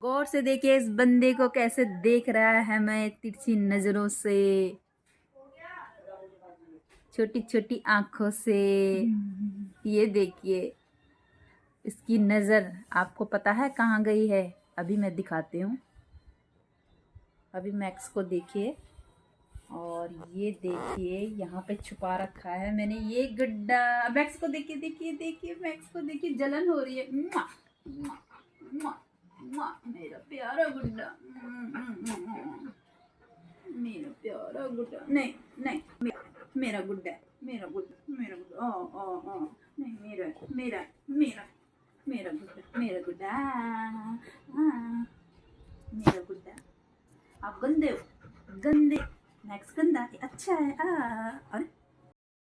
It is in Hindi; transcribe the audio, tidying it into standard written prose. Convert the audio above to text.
गौर से देखिए इस बंदे को कैसे देख रहा है मैं तिरछी नजरों से, छोटी छोटी आंखों से। ये देखिए इसकी नजर आपको पता है कहाँ गई है? अभी मैं दिखाती हूँ। अभी मैक्स को देखिए और ये देखिए यहाँ पे छुपा रखा है मैंने ये गड्ढा। मैक्स को देखिए देखिए देखिए मैक्स को देखिए, जलन हो रही है। मुआ, मुआ, मुआ, मुआ, मेरा प्यारा गुड्डा, मेरा प्यारा गुड्डा। नहीं नहीं मेरा गुड्डा, मेरा गुड्डा, मेरा गुड्डा। ओ ओ ओ नहीं मेरा मेरा मेरा मेरा गुड्डा, मेरा गुड्डा, मेरा गुड्डा। आप गंदे हो, गंदे। मैक्स गंदा अच्छा है। अरे